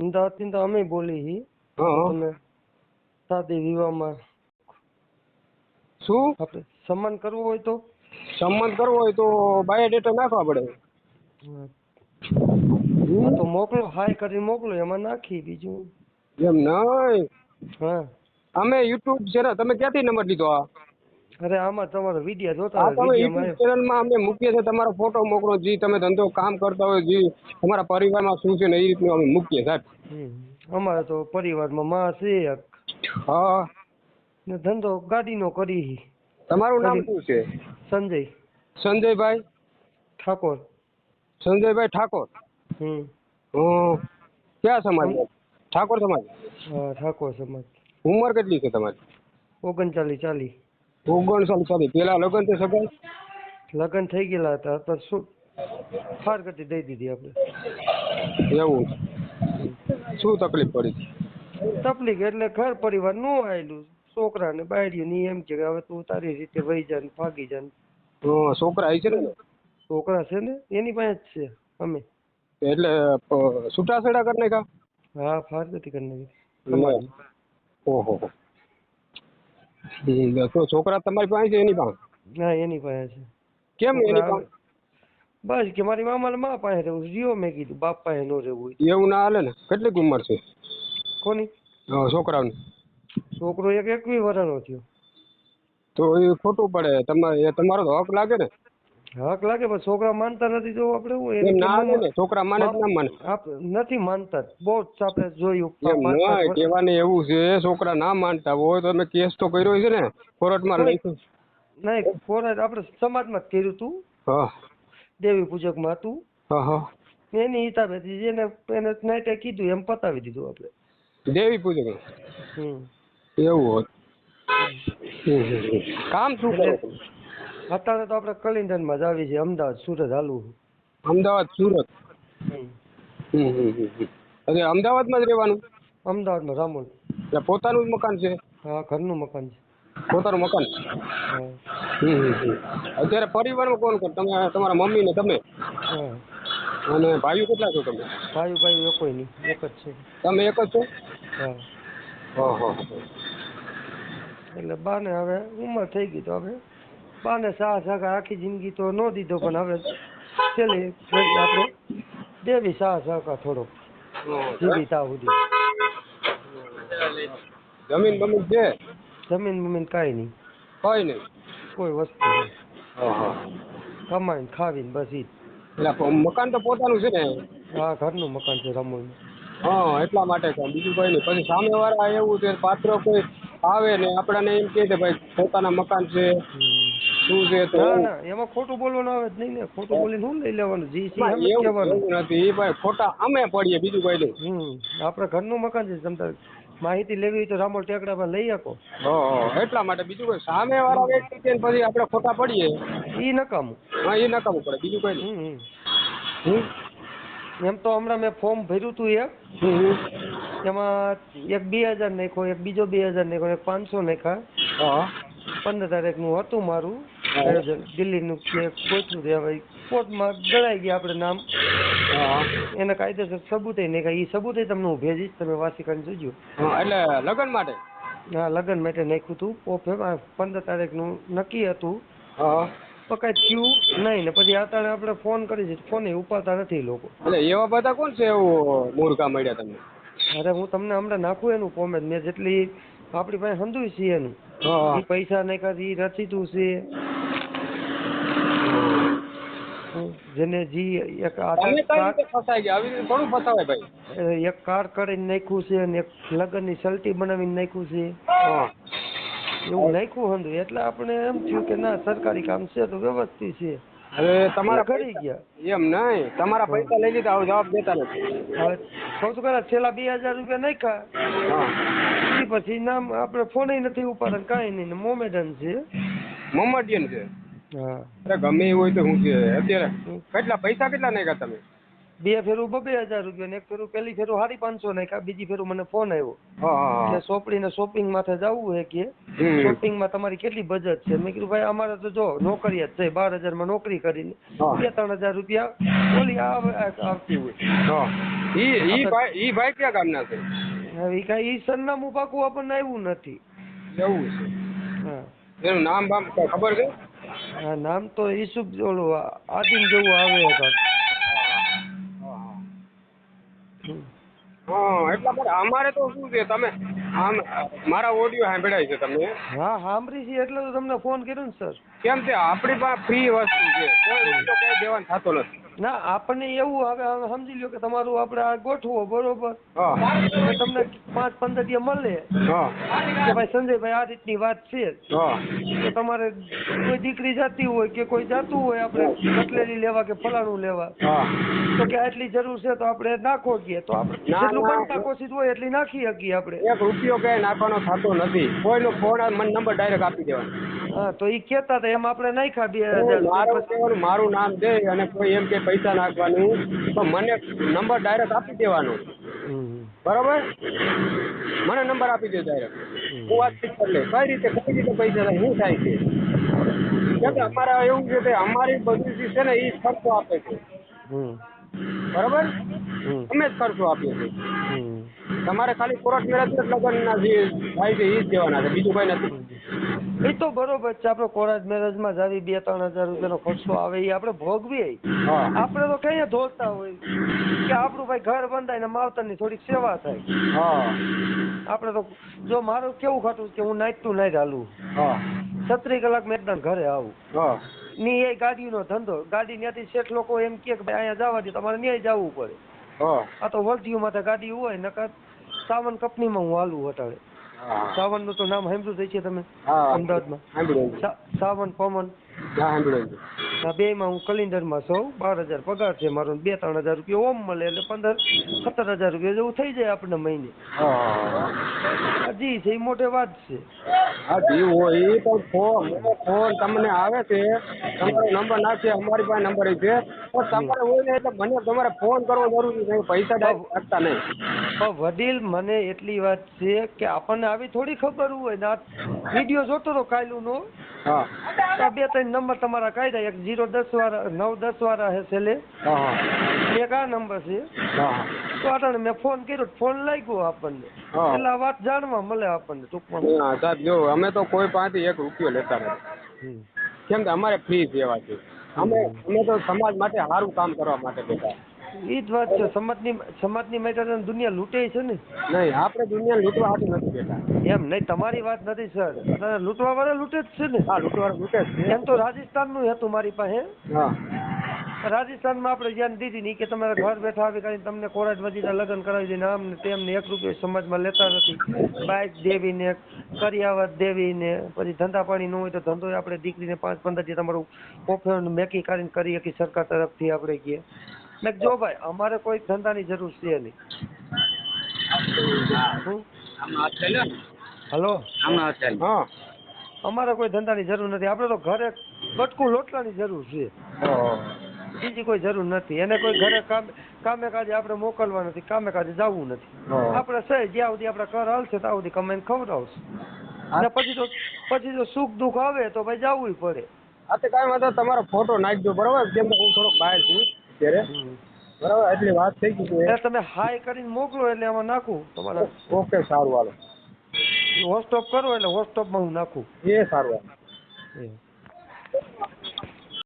અમદાવાદથી તો અમે બોલી હી હા તમે શાદી વિવાહમાં શું આપણે સન્માન કરવું હોય તો સન્માન કરવો હોય તો બાયોડેટા નાખવા પડે. હા તો મોકલો, હાય કરીને મોકલો, એમાં નાખી બીજું. એમ નહીં, હા અમે યુટ્યુબ ચેનલ, તમે ક્યાંથી નંબર લીધો આ? અરે આમાં તમારો વિડીયો જોતા આ હોય, તમે વિડીયોમાં યુટ્યુબ ચેનલમાં અમે મૂકીએ છીએ, તમારો ફોટો મોકલો, જે તમે ધંધો કામ કરતા હોય, જે તમારા પરિવારમાં શું છે ને એ રીતનું અમે મૂકીએ સાહેબ. અમારે તો પરિવારમાં માં છે એક હા, ને ધંધો ગાડીનો કરી. તમારું નામ શું છે? સંજય સંજયભાઈ ઠાકોર. સંજયભાઈ ઠાકોર. હમ ક્યાં સમાજ? ઠાકોર સમાજ. હા ઠાકોર સમાજ. ઉંમર કેટલી છે તમારી? 39-40. 39 પેલા લગ્ન છે સગાઈ? લગ્ન થઈ ગયેલા હતા તો શું ફારગતી દઈ દીધી આપણે. એવું શું તકલીફ પડી? તકલીફ એટલે ઘર પરિવાર નું આવેલું, છોકરાને બાયડીયું ની એમ કે હવે તું તારી રીતે વહી જા ને ભાગી જા ને. છોકરા આવી છે ને? છોકરા છે ને એની પાસે જ છે અમે. એટલે છૂટાછેડા કરી નાખ્યા? હા ફારગતી કરી નાખી. ઓહો. તો છોકરા તમારી પાસે છે એની પાસે? હા એની પાસે છે. કેમ એની પાસે? બસ કે મારી મામાને મા પાસે રહેવું જીવો, મેં કીધું બાપ પાસે ન રહેવું. એવું ના હાલે ને. કેટલીક ઉંમર છે કોની? છોકરાની. છોકરો એક 21 વર્ષનો થયો. તો એ ખોટું પડે, તમારો તો હક લાગે ને. હક લાગે પણ છોકરા માનતા નથી તો આપણે હું એમ ના હાલે ને, છોકરા માને જ ના માને. નથી માનતા, બહુ આપણે જોયું. એમ નહીં કહેવાને એવું છે, છોકરા ના માનતા હોય તો તમે કેસ તો કર્યો છે ને કોર્ટમાં લખ્યું? નહીં કોર્ટ આપણે સમાજમાં જ કર્યું હતું. હા દેવી પૂજકમાં હતું. હા હા એની હિસાબે એને નાઈટે કીધું એમ પતાવી દીધું આપણે. દેવી પૂજક એવું હોત. કામ શું કરો તમે? અત્યારે તો આપણે કલિંગનમાં જ આવી છે, અમદાવાદ સુરત હાલવું. અમદાવાદ સુરત? અરે અમદાવાદમાં જ રહેવાનું? અમદાવાદમાં રામોલ. એટલે પોતાનું જ મકાન છે? હા ઘરનું મકાન છે. પોતાનું મકાન? હા. અત્યારે પરિવારમાં કોણ કોણ? તમે, તમારા મમ્મી ને તમે? હા. અને ભાઈઓ કેટલા છો તમે? ભાઈ કોઈ નહીં, એક જ છે. તમે એક જ છો? હા. ઓહો. એટલે બાને હવે ઉંમર થઈ ગઈ તો હવે બાને સાહ સહકાર આખી જિંદગી તો ન દીધો, પણ હવે છેલ્લી ઘડી આપણે દેવી સાહ સહકાર થોડોક જીવિત આ સુધી. જમીન બમીન છે? જમીન બમીન કાંઈ નહીં. કઈ નહીં? કોઈ વસ્તુ નહીં. કમાઈને ખાવીને બસ ઈ જ. એટલે મકાન તો પોતાનું છે ને? હા ઘરનું મકાન છે રામોલમાં. હા એટલા માટે કહું, બીજું કઈ નહીં. પછી સામેવાળા એવું છે, પાત્ર કોઈ આવે ને આપણને એમ કહે છે ભાઈ પોતાના મકાન છે શું છે, તો ના એમાં ખોટું બોલવાનું આવે જ નહીં ને. ખોટું બોલીને શું લઈ લેવાનું? જી સી એવું એમ જ કહેવાનું. નથી એ ભાઈ, ખોટા અમે પડીએ, બીજું કઈ નહીં. આપણે ઘરનું મકાન છે, તમે માહિતી લેવી હોય તો રામોલ ટેકડામાં લઈ શકો. એટલા માટે, બીજું કોઈ સામેવાળા વ્યક્તિ છે પછી આપણે ખોટા પડીએ ઈ નકામું. હા એ નકામું પડે, બીજું કઈ નહીં. એમ તો હમણાં મેં ફોર્મ ભર્યું હતું એક, એમાં એક 2000 નાખ્યો, એક બીજો 2000 નાખ્યો, એક 500 નાખ્યા. 15 તારીખનું હતું મારું આયોજન, દિલ્હીનું ગોઠવું છે. હવે કોર્ટમાં ગણાઈ ગયા આપણે નામ, એના કાયદેસર સબૂત નાખ્યા. એ સબૂત તમને હું ભેજીશ, તમે વાંચી કરીને જોજો. એટલે લગ્ન માટે? હા લગ્ન માટે નાખ્યું હતું. 15 તારીખનું નક્કી હતું, તો કઈ થયું નહીં ને પછી અત્યારે આપણે ફોન કરી, ફોન ઉપાડતા નથી લોકો. એટલે એવા બધા કોણ છે એવું મૂર્ખા મળ્યા તમને? અરે હું તમને હમણાં નાખું એનું કોમેન્ટ, મેં જેટલી આપણી પાસે હંધુય છે એનું, એ પૈસા નાખ્યા એ રસીદું છે. જેને જી એક એક કાર કરીને નાખ્યું છે અને એક લગ્નની સલટી બનાવીને નાખ્યું છે, એવું નાખ્યું હંધું. એટલે આપણે એમ થયું કે ના સરકારી કામ છે તો વ્યવસ્થિત છે. હવે તમારા ઘડી ગયા એમ નહીં, તમારા પૈસા લઈ લીધા, હવે જવાબ દેતા નથી. હવે કહું છું ખરા, છેલ્લા 2000 રૂપિયા નાખ્યા પછી નામ આપણે ફોન નથી ઉપાડે, કાંઈ નહીં. મોમેડન છે, મોમેડિયન છે. હા અરે ગમે એવું હોય તો હું છે. અત્યારે કેટલા પૈસા કેટલા નાખ્યા તમે? 2 ફેરું 2,000 રૂપિયા ને 1 ફેરું પહેલી ફેરું 550 નાખ્યા, બીજી ફેરું મને ફોન આવ્યો હા એટલે સોપડીને શોપિંગ માથે જવું છે કે હમ. શોપિંગમાં તમારી કેટલી બજેટ છે? મેં કીધું ભાઈ અમારે તો જો નોકરિયાત છે, 12,000 માં નોકરી કરીને હા. 2-3,000 રૂપિયા ઓલી આવતી હોય. હા ઈ ભાઈ ક્યાં ગામના છે? હવે કાંઈ ઈ સરનામું પાકું આપણને આવ્યું નથી. એવું છે. હા એનું નામ બામ કઈ ખબર છે? હા નામ તો ઈસુફ ઓલું આદિમ જેવું આવે છે કાંક. હા એટલા માટે અમારે તો શું છે, તમે આમ મારા ઓડિયો સાંભળાય છે તમને? હા સાંભળી છે એટલે તો તમને ફોન કર્યો ને સર. કેમ છે આપણી પાસે ફ્રી વસ્તુ છે, કોઈ રૂપિયો કઈ દેવાનો થતો નથી. ના આપણને એવું હવે સમજી લ્યો કે તમારું આપણે આ ગોઠવો બરોબર હા એટલે તમને 5-15 દી મળે હા કે ભાઈ સંજયભાઈ આ રીતની વાત છે, હા તો તમારે કોઈ દીકરી જાતી હોય કે કોઈ જાતું હોય આપણે કટલેરી લેવા કે ફલાણું લેવા હા તો કે આટલી જરૂર છે તો આપણે નાખો ગઈએ તો આપણે ના, જેટલું ના. બનતા કોશિશ હોય એટલી નાખી શકીએ આપણે. એક રૂપિયો કઈ નાખવાનો થતો નથી. કોઈનો ફોન આવે મને નંબર ડાયરેક્ટ આપી દેવાનો. હા તો ઈ કહેતા હતા એમ આપણે નાખ્યા 2,000 મારું રૂપિયા. કહેવાનું મારું નામ દે અને કોઈ એમ કે પૈસા નાખવાનું તો મને નંબર ડાયરેક્ટ આપી દેવાનો. હમ બરાબર? મને નંબર આપી દે ડાયરેક્ટ. હું વાતચીત કરી લઈશ. કઈ રીતે પૈસા થાય શું થાય છે? કેમ કે અમારે એવું છે કે અમારી બધી જે છે ને એ ખર્ચો આપે છે. હમ બરાબર? હમ અમે જ ખર્ચો આપીએ છીએ. હમ તમારે ખાલી કોર્ટ મેરેજ લગ્નના જે થાય છે એ જ દેવાના છે, બીજું કઈ નથી. એ તો બરોબર છે. આપણે કોરાજ મેરેજમાં જ આવી 2-3 હજાર રૂપિયાનો ખર્ચો આવે એ આપણે ભોગવીએ. હા આપણે તો કઈ ધોતા હોય કે આપણું ભાઈ ઘર બંધાય ને માવતરની થોડીક સેવા થાય. હા આપણે તો જો મારું કેવું ખાતું કે હું નાઈટ ટુ નાઈટ હાલું, હા 36 કલાક મેં ઘરે આવું હા ની એ ગાડીનો ધંધો. ગાડી ત્યાંથી શેઠ લોકો એમ કે ભાઈ અહીંયા જવા દે તમારે ન્યાય જવું પડે. હા આ તો વર્ધીયું માથે ગાડી હોય નકર સાવન કંપનીમાં હું હાલું અટાડે. હા સાવનનું તો નામ સાંભળ્યું છે તમે હા અમદાવાદમાં? સાંભળ્યું છે. સાવન પવન હા સાંભળ્યું છે. આ બેમાં હું કલિન્ડરમાં સૌ 12,000 પગાર છે મારો, 2-3 હજાર રૂપિયા ઓમ મળે એટલે 15-17 હજાર રૂપિયા જેવું થઈ જાય આપણે મહિને. હા હજી છે એ મોટે વાત છે. હા જી હોય એ તો ફોન તમને આવે છે, તમારો નંબર નાખીએ, અમારી પાસે નંબર છે, પણ તમારે હોય ને એટલે મને તમારે ફોન કરવો જરૂરી છે, પૈસા ડાયરેક્ટ નાખતા નહીં. પણ વડીલ મને એટલી વાત છે કે આપણને આવી થોડી ખબર હોય ને આ વિડીયો જોતો હતો કાયલુનો હા તો 2-3 નંબર તમારા કાઢ્યા, એક 010 વાળા 910 વાળા હે છેલ્લે, હા એક આ નંબર છે. હા તો આટાણે મેં ફોન કર્યો, ફોન લાગ્યો આપણને હા એટલે આ વાત જાણવા મળે આપણને ટૂંકમાં. હા સાહેબ જો અમે તો કોઈ પાસેથી 1 રૂપિયો લેતા નથી, કેમ કે અમારે ફ્રી સેવા છે. અમે તો સમાજ માટે સારું કામ કરવા માટે બેઠા. ઈ જ વાત છે. સમાજની માટે તો દુનિયા લૂંટે છે ને. નહીં આપણે દુનિયા લૂંટવા હાટું નથી બેઠા. એમ નહીં તમારી વાત નથી સર, લૂંટવા વાળા લૂંટે જ છે ને. હા લૂંટવા લૂંટે જ છે. એમ તો રાજસ્થાનનું હતું મારી પાસે. હા રાજસ્થાનમાં આપણે જ્યાં દીધી ની કે તમારે ઘર બેઠા આવી કરીને તમને કોરાજ વજીના લગ્ન કરાવી દઈને આમ ને તેમને 1 રૂપિયો સમાજમાં લેતા નથી. બાઇક દેવીને કરિયાવત દેવીને પછી ધંધા પાણી ન હોય તો ધંધો આપણે દીકરીને 5-15 દી તમારું ઓફર મેકી કરીને કરી શકીએ સરકાર તરફથી આપણે કહીએ. મેં જો ભાઈ અમારે કોઈ ધંધાની જરૂર છે નહીં. હલો હા અમારે કોઈ ધંધાની જરૂર નથી. આપણે તો ઘરે બટકું લોટલાની જરૂર છે, બીજી કોઈ જરૂર નથી. એને કોઈ ઘરે કામે કાજે આપણે મોકલવા નથી, કામે કાજે જવું નથી. આપણે સહી જ્યાં સુધી આપણા ઘર હાલશે ત્યાં સુધી કમાઈને ખવડાવશે ને પછી તો સુખ દુઃખ આવે તો ભાઈ જવું પડે. હા તો કાંઈ વાંધો તમારો ફોટો નાખજો બરાબર, કેમ કે હું થોડોક બહાર છું અત્યારે. બરાબર એટલી વાત થઈ ગઈ છે. તમે હાય કરીને મોકલો એટલે આમાં નાખું તમારા. ઓકે સારું હાલો. હોસ્ટોપ કરો એટલે હોસ્ટોપમાં હું નાખું. એ સારું હાલો.